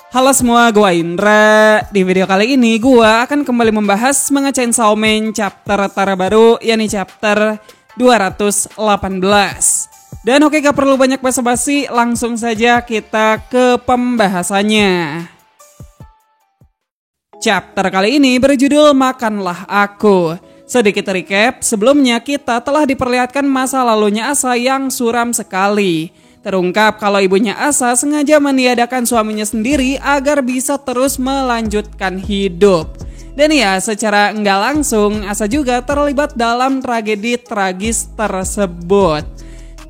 Halo semua, gue Indra. Di video kali ini gue akan kembali membahas manga Chainsaw Man chapter terbaru, yakni chapter 218. Dan oke, gak perlu banyak basa-basi, langsung saja kita ke pembahasannya. Chapter kali ini berjudul Makanlah Aku. Sedikit recap, sebelumnya kita telah diperlihatkan masa lalunya Asa yang suram sekali. Terungkap kalau ibunya Asa sengaja meniadakan suaminya sendiri agar bisa terus melanjutkan hidup. Dan ya, secara enggak langsung Asa juga terlibat dalam tragedi tragis tersebut.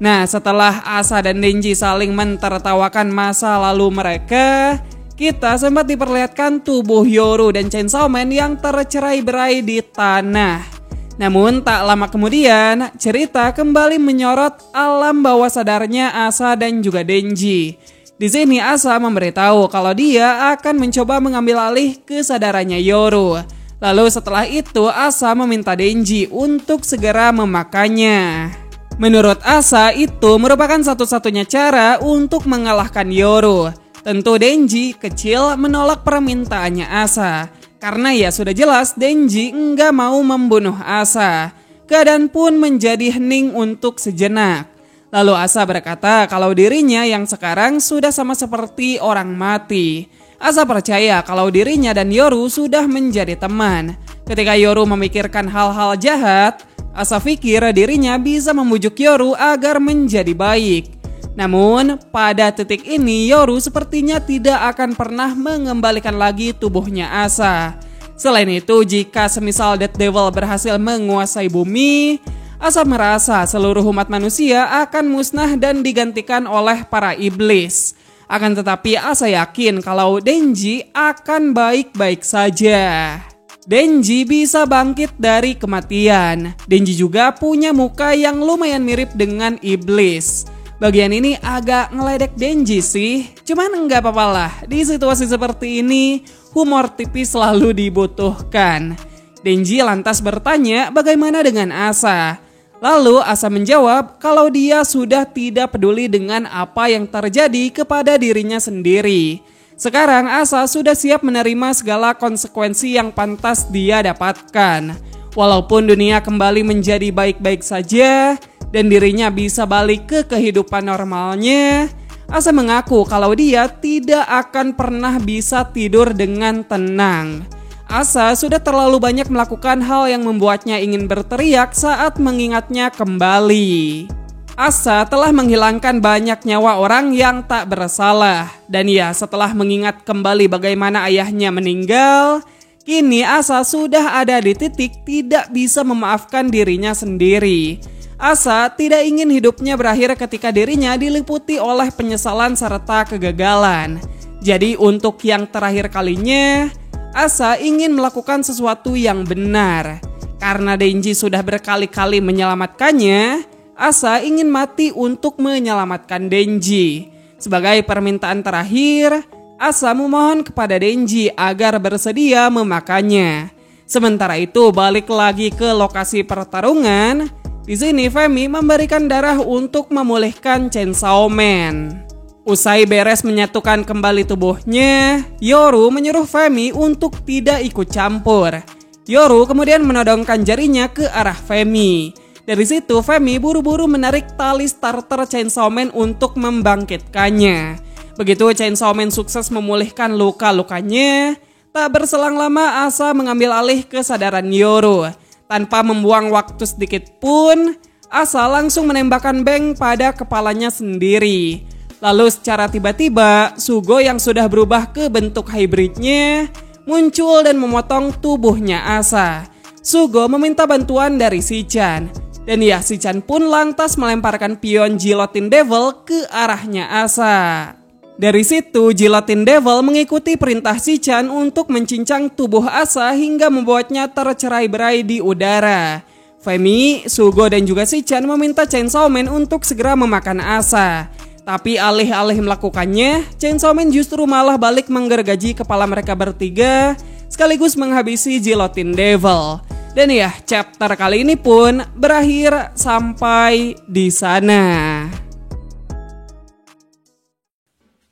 Nah, setelah Asa dan Denji saling mentertawakan masa lalu mereka, kita sempat diperlihatkan tubuh Yoru dan Chainsaw Man yang tercerai-berai di tanah. Namun tak lama kemudian, cerita kembali menyorot alam bawah sadarnya Asa dan juga Denji. Di sini Asa memberitahu kalau dia akan mencoba mengambil alih kesadarannya Yoru. Lalu setelah itu Asa meminta Denji untuk segera memakannya. Menurut Asa itu merupakan satu-satunya cara untuk mengalahkan Yoru. Tentu Denji kecil menolak permintaannya Asa. Karena ya sudah jelas Denji enggak mau membunuh Asa. Keadaan pun menjadi hening untuk sejenak. Lalu Asa berkata kalau dirinya yang sekarang sudah sama seperti orang mati. Asa percaya kalau dirinya dan Yoru sudah menjadi teman. Ketika Yoru memikirkan hal-hal jahat, Asa pikir dirinya bisa membujuk Yoru agar menjadi baik. Namun, pada titik ini Yoru sepertinya tidak akan pernah mengembalikan lagi tubuhnya Asa. Selain itu, jika semisal Death Devil berhasil menguasai bumi, Asa merasa seluruh umat manusia akan musnah dan digantikan oleh para iblis. Akan tetapi Asa yakin kalau Denji akan baik-baik saja. Denji bisa bangkit dari kematian. Denji juga punya muka yang lumayan mirip dengan iblis. Bagian ini agak ngeledek Denji sih, cuman enggak apa-apa lah. Di situasi seperti ini, humor tipis selalu dibutuhkan. Denji lantas bertanya bagaimana dengan Asa. Lalu Asa menjawab kalau dia sudah tidak peduli dengan apa yang terjadi kepada dirinya sendiri. Sekarang Asa sudah siap menerima segala konsekuensi yang pantas dia dapatkan. Walaupun dunia kembali menjadi baik-baik saja, dan dirinya bisa balik ke kehidupan normalnya, Asa mengaku kalau dia tidak akan pernah bisa tidur dengan tenang. Asa sudah terlalu banyak melakukan hal yang membuatnya ingin berteriak saat mengingatnya kembali. Asa telah menghilangkan banyak nyawa orang yang tak bersalah. Dan ya, setelah mengingat kembali bagaimana ayahnya meninggal, kini Asa sudah ada di titik tidak bisa memaafkan dirinya sendiri. Asa tidak ingin hidupnya berakhir ketika dirinya diliputi oleh penyesalan serta kegagalan. Jadi untuk yang terakhir kalinya, Asa ingin melakukan sesuatu yang benar. Karena Denji sudah berkali-kali menyelamatkannya, Asa ingin mati untuk menyelamatkan Denji. Sebagai permintaan terakhir, Asa memohon kepada Denji agar bersedia memakannya. Sementara itu balik lagi ke lokasi pertarungan. Di sini Femi memberikan darah untuk memulihkan Chainsaw Man. Usai beres menyatukan kembali tubuhnya, Yoru menyuruh Femi untuk tidak ikut campur. Yoru kemudian menodongkan jarinya ke arah Femi. Dari situ Femi buru-buru menarik tali starter Chainsaw Man untuk membangkitkannya. Begitu Chainsaw Man sukses memulihkan luka-lukanya, tak berselang lama Asa mengambil alih kesadaran Yoru. Tanpa membuang waktu sedikit pun, Asa langsung menembakkan beng pada kepalanya sendiri. Lalu secara tiba-tiba, Sugo yang sudah berubah ke bentuk hybridnya muncul dan memotong tubuhnya Asa. Sugo meminta bantuan dari Shichan. Dan ya, Shichan pun lantas melemparkan pion Guillotine Devil ke arahnya Asa. Dari situ, Guillotine Devil mengikuti perintah Shichan untuk mencincang tubuh Asa hingga membuatnya tercerai-berai di udara. Femi, Sugo dan juga Shichan meminta Chainsaw Man untuk segera memakan Asa. Tapi alih-alih melakukannya, Chainsaw Man justru malah balik menggergaji kepala mereka bertiga sekaligus menghabisi Guillotine Devil. Dan ya, chapter kali ini pun berakhir sampai di sana.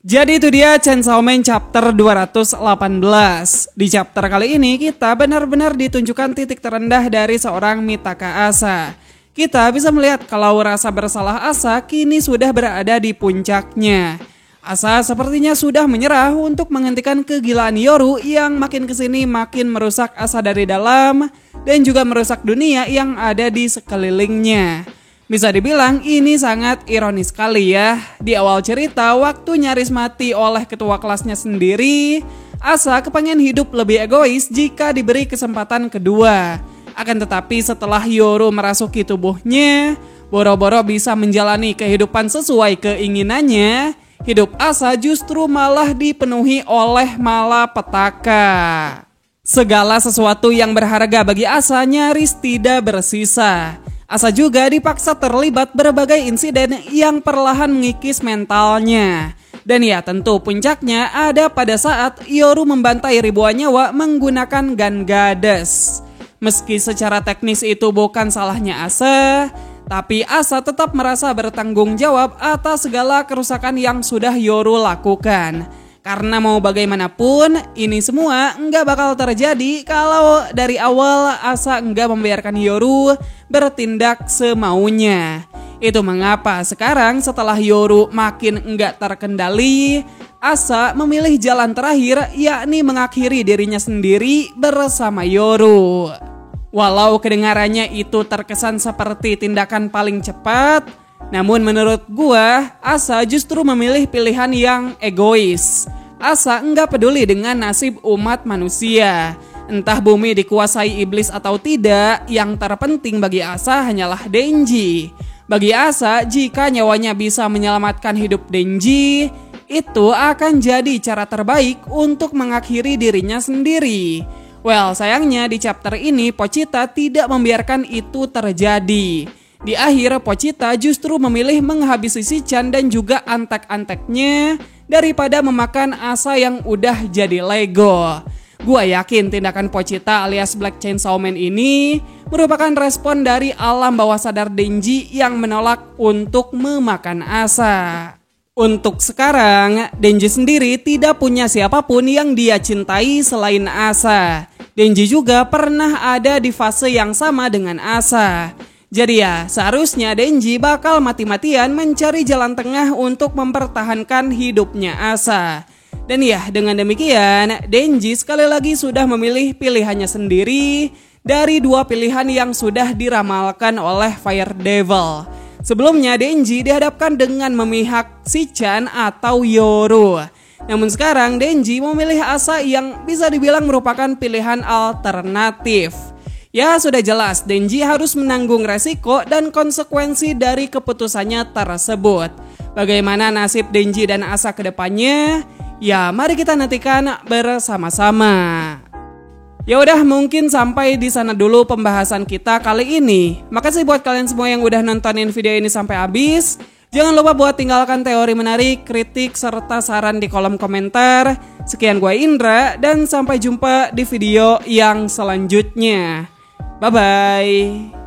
Jadi itu dia Chainsaw Man chapter 218. Di chapter kali ini kita benar-benar ditunjukkan titik terendah dari seorang Mitaka Asa. Kita bisa melihat kalau rasa bersalah Asa kini sudah berada di puncaknya. Asa sepertinya sudah menyerah untuk menghentikan kegilaan Yoru yang makin kesini makin merusak Asa dari dalam dan juga merusak dunia yang ada di sekelilingnya. Bisa dibilang ini sangat ironis sekali ya. Di awal cerita waktu nyaris mati oleh ketua kelasnya sendiri, Asa kepengen hidup lebih egois jika diberi kesempatan kedua. Akan tetapi setelah Yoru merasuki tubuhnya, boro-boro bisa menjalani kehidupan sesuai keinginannya, hidup Asa justru malah dipenuhi oleh malapetaka. Segala sesuatu yang berharga bagi Asa nyaris tidak bersisa. Asa juga dipaksa terlibat berbagai insiden yang perlahan mengikis mentalnya. Dan ya tentu puncaknya ada pada saat Yoru membantai ribuan nyawa menggunakan Gun Goddess. Meski secara teknis itu bukan salahnya Asa, tapi Asa tetap merasa bertanggung jawab atas segala kerusakan yang sudah Yoru lakukan. Karena mau bagaimanapun, ini semua nggak bakal terjadi kalau dari awal Asa nggak membiarkan Yoru bertindak semaunya. Itu mengapa sekarang setelah Yoru makin nggak terkendali, Asa memilih jalan terakhir yakni mengakhiri dirinya sendiri bersama Yoru. Walau kedengarannya itu terkesan seperti tindakan paling cepat, namun menurut gua, Asa justru memilih pilihan yang egois. Asa nggak peduli dengan nasib umat manusia. Entah bumi dikuasai iblis atau tidak, yang terpenting bagi Asa hanyalah Denji. Bagi Asa, jika nyawanya bisa menyelamatkan hidup Denji, itu akan jadi cara terbaik untuk mengakhiri dirinya sendiri. Well, sayangnya di chapter ini Pochita tidak membiarkan itu terjadi. Di akhir, Pochita justru memilih menghabisi Shichan dan juga antek-anteknya daripada memakan Asa yang udah jadi Lego. Gua yakin tindakan Pochita alias Black Chainsaw Man ini merupakan respon dari alam bawah sadar Denji yang menolak untuk memakan Asa. Untuk sekarang, Denji sendiri tidak punya siapapun yang dia cintai selain Asa. Denji juga pernah ada di fase yang sama dengan Asa. Jadi ya, seharusnya Denji bakal mati-matian mencari jalan tengah untuk mempertahankan hidupnya Asa. Dan ya, dengan demikian, Denji sekali lagi sudah memilih pilihannya sendiri dari dua pilihan yang sudah diramalkan oleh Fire Devil. Sebelumnya Denji dihadapkan dengan memihak Shichan atau Yoru. Namun sekarang Denji memilih Asa yang bisa dibilang merupakan pilihan alternatif. Ya sudah jelas Denji harus menanggung resiko dan konsekuensi dari keputusannya tersebut. Bagaimana nasib Denji dan Asa ke depannya? Ya mari kita nantikan bersama-sama. Ya udah mungkin sampai di sana dulu pembahasan kita kali ini. Makasih buat kalian semua yang udah nontonin video ini sampai habis. Jangan lupa buat tinggalkan teori menarik, kritik, serta saran di kolom komentar. Sekian gue Indra dan sampai jumpa di video yang selanjutnya. Bye-bye.